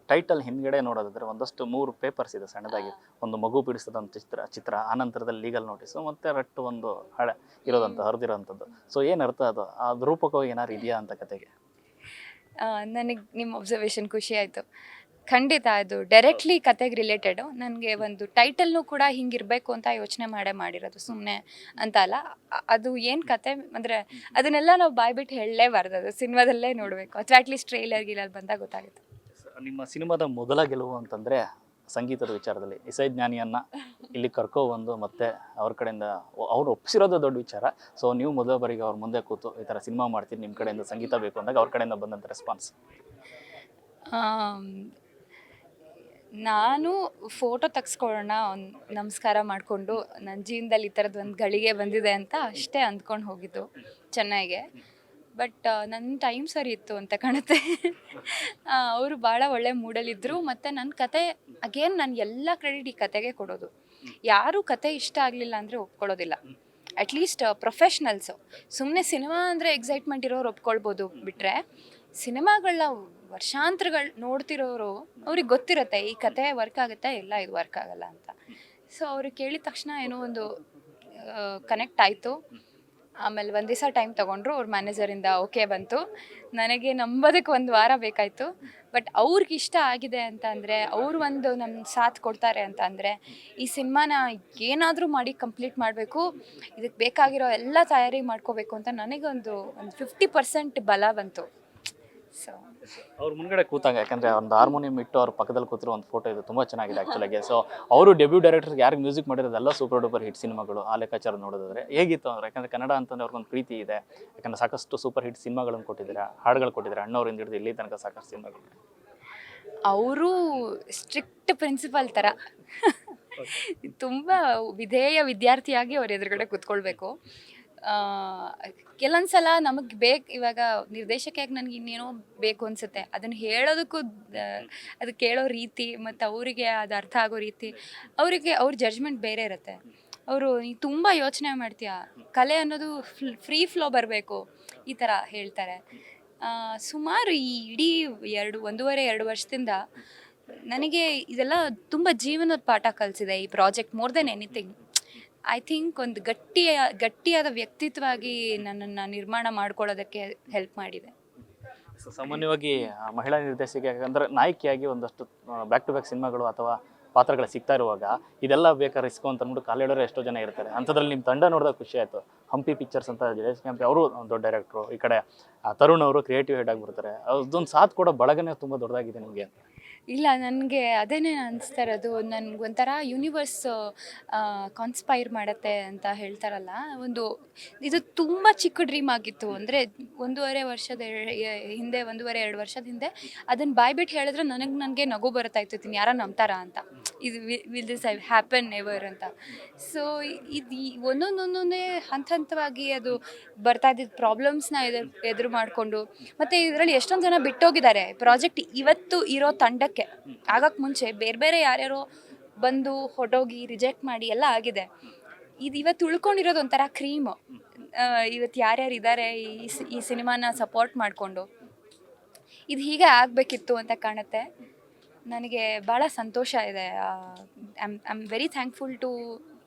Title ಹಿಂದ್ಗಡೆ ನೋಡೋದಾದ್ರೆ ಒಂದಷ್ಟು 3 ಪೇಪರ್ಸ್ ಇದೆ ಸಣ್ಣದಾಗಿ. ಒಂದು ಮಗು ಬಿಡಿಸಿದಂಥ ಚಿತ್ರ ಆನಂತರದಲ್ಲಿ ಲೀಗಲ್ ನೋಟಿಸು ಮತ್ತೆ ರಟ್ಟು ಒಂದು ಹಳೆ ಇರೋದಂತ ಹರಿದಿರೋಂಥದ್ದು. ಸೊ ಏನು ಅರ್ಥ ಅದು ಅದು ರೂಪಕವಾಗಿ ಏನಾರು ಇದೆಯಾ ಅಂತ ಕತೆಗೆ? ನನಗೆ ನಿಮ್ಮ ಅಬ್ಸರ್ವೇಷನ್ ಖುಷಿ ಆಯಿತು. ಖಂಡಿತ ಅದು ಡೈರೆಕ್ಟ್ಲಿ ಕತೆಗೆ ರಿಲೇಟೆಡು. ನನಗೆ ಒಂದು ಟೈಟಲ್ನು ಕೂಡ ಹಿಂಗಿರಬೇಕು ಅಂತ ಯೋಚನೆ ಮಾಡಿರೋದು, ಸುಮ್ಮನೆ ಅಂತ ಅಲ್ಲ. ಅದು ಏನು ಕತೆ ಅಂದರೆ ಅದನ್ನೆಲ್ಲ ನಾವು ಬಾಯ್ಬಿಟ್ಟು ಹೇಳಲೇಬಾರ್ದು, ಅದು ಸಿನಿಮಾದಲ್ಲೇ ನೋಡಬೇಕು, ಅಥವಾ ಅಟ್ಲೀಸ್ಟ್ ಟ್ರೈಲರ್ ಗಿಲಲ್ಲಿ ಬಂದಾಗ ಗೊತ್ತಾಗುತ್ತೆ. ನಿಮ್ಮ ಸಿನಿಮಾದ ಮೊದಲ ಗೆಲುವು ಅಂತಂದರೆ ಸಂಗೀತದ ವಿಚಾರದಲ್ಲಿ ಇಸೈಜ್ಞಾನಿಯನ್ನು ಇಲ್ಲಿ ಕರ್ಕೊಬಂದು ಮತ್ತೆ ಅವ್ರ ಕಡೆಯಿಂದ ಅವ್ರು ಒಪ್ಪಿಸಿರೋದು ದೊಡ್ಡ ವಿಚಾರ. ಸೊ ನೀವು ಮೊದಲ ಬಾರಿಗೆ ಅವ್ರ ಮುಂದೆ ಕೂತು ಈ ಥರ ಸಿನಿಮಾ ಮಾಡ್ತೀನಿ, ನಿಮ್ಮ ಕಡೆಯಿಂದ ಸಂಗೀತ ಬೇಕು ಅಂದಾಗ ಅವ್ರ ಕಡೆಯಿಂದ ಬಂದಂಥ ರೆಸ್ಪಾನ್ಸ್? ನಾನು ಫೋಟೋ ತೆಗೆಸ್ಕೊಳ್ಳೋಣ, ಒಂದು ನಮಸ್ಕಾರ ಮಾಡಿಕೊಂಡು ನನ್ನ ಜೀವನದಲ್ಲಿ ಈ ಥರದ್ದು ಒಂದು ಗಳಿಗೆ ಬಂದಿದೆ ಅಂತ ಅಷ್ಟೇ ಅಂದ್ಕೊಂಡು ಹೋಗಿದ್ದು ಚೆನ್ನೈಗೆ. ಬಟ್ ನನ್ನ ಟೈಮ್ ಸರಿ ಇತ್ತು ಅಂತ ಕಾಣುತ್ತೆ. ಅವರು ಭಾಳ ಒಳ್ಳೆ ಮೂಡಲ್ಲಿದ್ದರು. ಮತ್ತು ನನ್ನ ಕತೆ ಅಗೇನ್ ನಾನು ಎಲ್ಲ ಕ್ರೆಡಿಟ್ ಈ ಕತೆಗೆ ಕೊಡೋದು. ಯಾರೂ ಕತೆ ಇಷ್ಟ ಆಗಲಿಲ್ಲ ಅಂದರೆ ಒಪ್ಕೊಳ್ಳೋದಿಲ್ಲ, ಅಟ್ಲೀಸ್ಟ್ ಪ್ರೊಫೆಷ್ನಲ್ಸು. ಸುಮ್ಮನೆ ಸಿನಿಮಾ ಅಂದರೆ ಎಕ್ಸೈಟ್ಮೆಂಟ್ ಇರೋರು ಒಪ್ಕೊಳ್ಬೋದು, ಬಿಟ್ಟರೆ ಸಿನಿಮಾಗಳನ್ನ ವರ್ಷಾಂತರಗಳು ನೋಡ್ತಿರೋರು ಅವ್ರಿಗೆ ಗೊತ್ತಿರುತ್ತೆ ಈ ಕತೆ ವರ್ಕ್ ಆಗುತ್ತೆ, ಇಲ್ಲ ಇದು ವರ್ಕ್ ಆಗಲ್ಲ ಅಂತ. ಸೊ ಅವ್ರಿಗೆ ಕೇಳಿದ ತಕ್ಷಣ ಏನೋ ಒಂದು ಕನೆಕ್ಟ್ ಆಯಿತು. ಆಮೇಲೆ ಒಂದು ದಿವಸ ಟೈಮ್ ತೊಗೊಂಡ್ರು, ಅವ್ರ ಮ್ಯಾನೇಜರಿಂದ ಓಕೆ ಬಂತು. ನನಗೆ ನಂಬೋದಕ್ಕೆ 1 ವಾರ ಬೇಕಾಯಿತು. ಬಟ್ ಅವ್ರಿಗೆ ಇಷ್ಟ ಆಗಿದೆ ಅಂತ ಅಂದರೆ, ಅವರು ಒಂದು ನಮ್ಮ ಸಾಥ್ ಕೊಡ್ತಾರೆ ಅಂತ ಅಂದರೆ, ಈ ಸಿನಿಮಾನ ಏನಾದರೂ ಮಾಡಿ ಕಂಪ್ಲೀಟ್ ಮಾಡಬೇಕು, ಇದಕ್ಕೆ ಬೇಕಾಗಿರೋ ಎಲ್ಲ ತಯಾರಿ ಮಾಡ್ಕೋಬೇಕು ಅಂತ ನನಗೊಂದು 50% ಬಲ ಬಂತು. ಸೊ ಅವ್ರ ಮುಂದ್ಗಡೆ ಕೂತಾಗ, ಯಾಕಂದರೆ ಒಂದು ಹಾರ್ಮೋನಿಯಂ ಇಟ್ಟು ಅವ್ರ ಪಕ್ಕದಲ್ಲಿ ಕೂತಿರೋ ಒಂದು ಫೋಟೋ ಇದು ತುಂಬ ಚೆನ್ನಾಗಿದೆ ಆ್ಯಕ್ಚುಲಾಗಿ. ಸೊ ಅವರು ಡೆಬ್ಯೂ ಡೈರೆಕ್ಟರ್ಗೆ ಯಾರಿಗೆ ಮ್ಯೂಸಿಕ್ ಮಾಡಿರೋದೆಲ್ಲ ಸೂಪರ್ ಡೂಪರ್ ಹಿಟ್ ಸಿನಿಮಾಗಳು. ಆ ಲೆಕ್ಕಾಚಾರ ನೋಡೋದಾದ್ರೆ ಹೇಗಿತ್ತು ಅಂದ್ರೆ, ಯಾಕಂದರೆ ಕನ್ನಡ ಅಂತಂದ್ರೆ ಅವ್ರಿಗೊಂದು ಪ್ರೀತಿ ಇದೆ, ಯಾಕಂದರೆ ಸಾಕಷ್ಟು ಸೂಪರ್ ಹಿಟ್ ಸಿನಿಮಾಗಳನ್ನು ಕೊಟ್ಟಿದ್ದೀರಾ, ಹಾಡುಗಳು ಕೊಟ್ಟಿದ್ದೀರಾ, ಅಣ್ಣವ್ರಿಂದ ಹಿಡಿದು ಇಲ್ಲಿ ತನಕ ಸಾಕಷ್ಟು ಸಿನಿಮಾಗಳು. ಅವರು ಸ್ಟ್ರಿಕ್ಟ್ ಪ್ರಿನ್ಸಿಪಲ್ ಥರ, ತುಂಬ ವಿಧೇಯ ವಿದ್ಯಾರ್ಥಿಯಾಗಿ ಅವ್ರ ಎದುರುಗಡೆ ಕೂತ್ಕೊಳ್ಬೇಕು. ಕೆಲವೊಂದ್ಸಲ ನಮಗೆ ಇವಾಗ ನಿರ್ದೇಶಕಿಯಾಗಿ ನನಗೆ ಇನ್ನೇನೋ ಬೇಕು ಅನಿಸುತ್ತೆ, ಅದನ್ನು ಹೇಳೋದಕ್ಕೂ ಅದು ಕೇಳೋ ರೀತಿ ಮತ್ತು ಅವರಿಗೆ ಅದು ಅರ್ಥ ಆಗೋ ರೀತಿ, ಅವರಿಗೆ ಅವ್ರ ಜಡ್ಜ್ಮೆಂಟ್ ಬೇರೆ ಇರುತ್ತೆ. ಅವರು ನೀ ತುಂಬ ಯೋಚನೆ ಮಾಡ್ತೀಯ, ಕಲೆ ಅನ್ನೋದು ಫ್ರೀ ಫ್ಲೋ ಬರಬೇಕು, ಈ ಥರ ಹೇಳ್ತಾರೆ. ಸುಮಾರು ಈ ಇಡೀ 1.5-2 ವರ್ಷದಿಂದ ನನಗೆ ಇದೆಲ್ಲ ತುಂಬ ಜೀವನದ ಪಾಠ ಕಲಿಸಿದೆ ಈ project. More than anything, I think ಒಂದು ಗಟ್ಟಿಯಾದ ವ್ಯಕ್ತಿತ್ವವಾಗಿ ನನ್ನನ್ನು ನಿರ್ಮಾಣ ಮಾಡ್ಕೊಳ್ಳೋದಕ್ಕೆ ಹೆಲ್ಪ್ ಮಾಡಿದೆ. ಸಾಮಾನ್ಯವಾಗಿ ಮಹಿಳಾ ನಿರ್ದೇಶಕಿ ಅಂದರೆ ನಾಯಕಿಯಾಗಿ ಒಂದಷ್ಟು ಬ್ಯಾಕ್ ಟು ಬ್ಯಾಕ್ ಸಿನಿಮಾಗಳು ಅಥವಾ ಪಾತ್ರಗಳು ಸಿಗ್ತಾ ಇರುವಾಗ ಇದೆಲ್ಲ ಬೇಕಾದ್ರೆ ರಿಸ್ಕು ಅಂತ ಅಂದ್ಬಿಟ್ಟು ಕಾಲಿಡೋರು ಎಷ್ಟೋ ಜನ ಇರ್ತಾರೆ. ಅಂಥದ್ರಲ್ಲಿ ನಿಮ್ಮ ತಂಡ ನೋಡಿದಾಗ ಖುಷಿ ಆಯಿತು. ಹಂಪಿ ಪಿಕ್ಚರ್ಸ್ ಅಂತ ಜಯೇಶ್ ಕ್ಯಾಂಪಿ ಅವರು ದೊಡ್ಡ ಡೈರೆಕ್ಟ್ರು, ಈ ಕಡೆ ತರುಣ್ ಅವರು ಕ್ರಿಯೇಟಿವ್ ಹೆಡ್ ಆಗಿ ಬರ್ತಾರೆ. ಅದೊಂದು ಸಾಥ್ ಕೂಡ ಬಳಗನೇ ತುಂಬ ದೊಡ್ಡದಾಗಿದೆ ನಿಮಗೆ. ಇಲ್ಲ, ನನಗೆ ಅದೇನೇ ಅನಿಸ್ತಾ ಇರೋದು, ನನಗೊಂಥರ ಯೂನಿವರ್ಸ್ ಕಾನ್ಸ್ಪೈರ್ ಮಾಡುತ್ತೆ ಅಂತ ಹೇಳ್ತಾರಲ್ಲ, ಇದು ತುಂಬ ಚಿಕ್ಕ ಡ್ರೀಮ್ ಆಗಿತ್ತು. ಅಂದರೆ 1.5 ವರ್ಷದ ಹಿಂದೆ, 1.5-2 ವರ್ಷದ ಹಿಂದೆ ಅದನ್ನು ಬಾಯ್ಬಿಟ್ಟು ಹೇಳಿದ್ರೆ ನನಗೆ ನಗು ಬರುತ್ತಾ ಇತ್ತು, ಯಾರ ನಂಬ್ತಾರ ಅಂತ, ಇದು ವಿಲ್ ದಿಸ್ ಹ್ಯಾಪನ್ ಎವರ್ ಅಂತ. ಸೊ ಇದು ಒಂದೊಂದೇ ಹಂತವಾಗಿ ಅದು ಬರ್ತಾ ಇದ್ದಿದ್ದು ಪ್ರಾಬ್ಲಮ್ಸ್ನ ಎದುರು ಮಾಡಿಕೊಂಡು, ಮತ್ತು ಇದರಲ್ಲಿ ಎಷ್ಟೊಂದು ಜನ ಬಿಟ್ಟೋಗಿದ್ದಾರೆ ಪ್ರಾಜೆಕ್ಟ್ ಇವತ್ತು ಇರೋ ತಂಡಕ್ಕೆ. ಆಗಕ್ಕೆ ಮುಂಚೆ ಬೇರೆ ಯಾರ್ಯಾರೋ ಬಂದು ಹೊಟ್ಟೋಗಿ ರಿಜೆಕ್ಟ್ ಮಾಡಿ ಎಲ್ಲ ಆಗಿದೆ. ಇದು ಇವತ್ತು ಉಳ್ಕೊಂಡಿರೋದು ಒಂಥರ ಕ್ರೀಮು. ಇವತ್ತು ಯಾರ್ಯಾರು ಇದ್ದಾರೆ ಈ ಸಿನಿಮಾನ ಸಪೋರ್ಟ್ ಮಾಡಿಕೊಂಡು, ಇದು ಹೀಗೆ ಆಗಬೇಕಿತ್ತು ಅಂತ ಕಾಣುತ್ತೆ. ನನಗೆ ಭಾಳ ಸಂತೋಷ ಇದೆ. I am very thankful to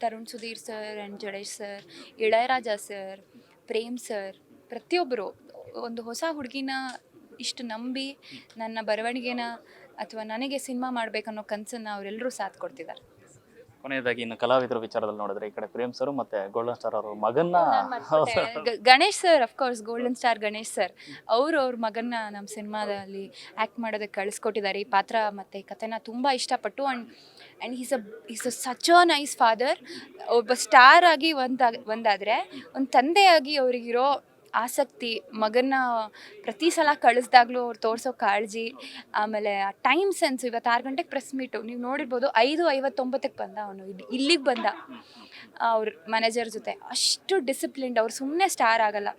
Tarun Sudhir sir and Jadesh sir, Ilaiyaraaja sir, Prem sir, ಪ್ರತಿಯೊಬ್ಬರು ಒಂದು ಹೊಸ ಹುಡುಗಿನ ಇಷ್ಟು ನಂಬಿ ನನ್ನ ಬರವಣಿಗೆನ ಅಥವಾ ನನಗೆ ಸಿನಿಮಾ ಮಾಡಬೇಕನ್ನೋ ಕನಸನ್ನು ಅವರೆಲ್ಲರೂ ಸಾಥ್ ಕೊಡ್ತಿದ್ದಾರೆ. ಕೊನೆಯದಾಗಿ ಇನ್ನು ಕಲಾವಿದರ ವಿಚಾರದಲ್ಲಿ ನೋಡಿದ್ರೆ, ಈ ಕಡೆ ಪ್ರೇಮ್ ಸರ್ ಮತ್ತು ಗೋಲ್ಡನ್ ಸ್ಟಾರ್ ಅವರು ಮಗನ್ನ Ganesh sir, of course golden star Ganesh sir, ಅವ್ರ ಮಗನ್ನ ನಮ್ಮ ಸಿನಿಮಾದಲ್ಲಿ ಆ್ಯಕ್ಟ್ ಮಾಡೋದಕ್ಕೆ ಕಳಿಸ್ಕೊಟ್ಟಿದ್ದಾರೆ. ಈ ಪಾತ್ರ ಮತ್ತು ಈ ಕಥೆನ ತುಂಬ ಇಷ್ಟಪಟ್ಟು. And is a such a nice father. ಒಬ್ಬ ಸ್ಟಾರ್ ಆಗಿ ಒಂದಾದರೆ ಒಂದು ತಂದೆಯಾಗಿ ಅವರಿಗಿರೋ ಆಸಕ್ತಿ, ಮಗನ್ನ ಪ್ರತಿ ಸಲ ಕಳಿಸ್ದಾಗ್ಲೂ ಅವ್ರು ತೋರಿಸೋ ಕಾಳಜಿ, ಆಮೇಲೆ ಆ ಟೈಮ್ ಸೆನ್ಸ್. ಇವತ್ತು 6 ಗಂಟೆಗೆ ಪ್ರೆಸ್ ಮೀಟು ನೀವು ನೋಡಿರ್ಬೋದು, 5:59 ಬಂದ ಅವನು, ಇಲ್ಲಿಗೆ ಬಂದ ಅವ್ರ ಮ್ಯಾನೇಜರ್ ಜೊತೆ. ಅಷ್ಟು ಡಿಸಿಪ್ಲಿನ್ಡ್, ಅವ್ರು ಸುಮ್ಮನೆ ಸ್ಟಾರ್ ಆಗಲ್ಲ.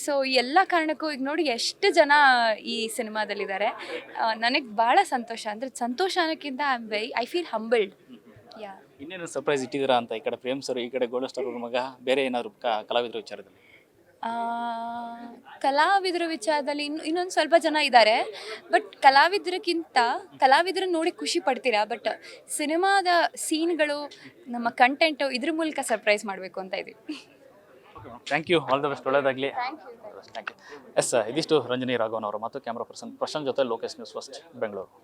ಸೊ ಎಲ್ಲ ಕಾರಣಕ್ಕೂ ಈಗ ನೋಡಿ ಎಷ್ಟು ಜನ ಈ ಸಿನಿಮಾದಲ್ಲಿದ್ದಾರೆ. ನನಗೆ ಭಾಳ ಸಂತೋಷ. ಅಂದರೆ ಸಂತೋಷ ಅನ್ನೋಕ್ಕಿಂತ ಐ ಫೀಲ್ ಹಂಬಲ್ಡ್. ಯಾ, ಇನ್ನೇನು ಸರ್ಪ್ರೈಸ್ ಇಟ್ಟಿದ್ದೀರಾ ಅಂತ ಈ ಕಡೆ ಪ್ರೇಮ್ ಸರ್, ಈ ಕಡೆ ಗೋಲ್ಡನ್ ಸ್ಟಾರ್ ಅವ್ರ ಮಗ, ಬೇರೆ ಏನಾದ್ರು ಕಲಾವಿದರ ವಿಚಾರದಲ್ಲಿ? ಆ, ಕಲಾವಿದರ ವಿಚಾರದಲ್ಲಿ ಇನ್ನೊಂದು ಸ್ವಲ್ಪ ಜನ ಇದ್ದಾರೆ, ಬಟ್ ಕಲಾವಿದರನ್ನ ನೋಡಿ ಖುಷಿ ಪಡ್ತೀರಾ, ಬಟ್ ಸಿನಿಮಾದ ಸೀನ್ಗಳು, ನಮ್ಮ ಕಂಟೆಂಟು ಇದ್ರ ಮೂಲಕ ಸರ್ಪ್ರೈಸ್ ಮಾಡಬೇಕು ಅಂತ ಇದ್ದೀವಿ. Thank you, all the best, ಒಳ್ಳೆಯದಾಗಲಿ. Thank you. ಎಸ್, ಇದಿಷ್ಟು ರಂಜನಿ ರಾಘವನ್ ಅವರು ಮತ್ತು ಕ್ಯಾಮ್ರಾ ಪರ್ಸನ್ ಪ್ರಶಾಂತ್ ಜೊತೆ ಲೋಕೇಶ್, ನ್ಯೂಸ್ ಫಸ್ಟ್, ಬೆಂಗಳೂರು.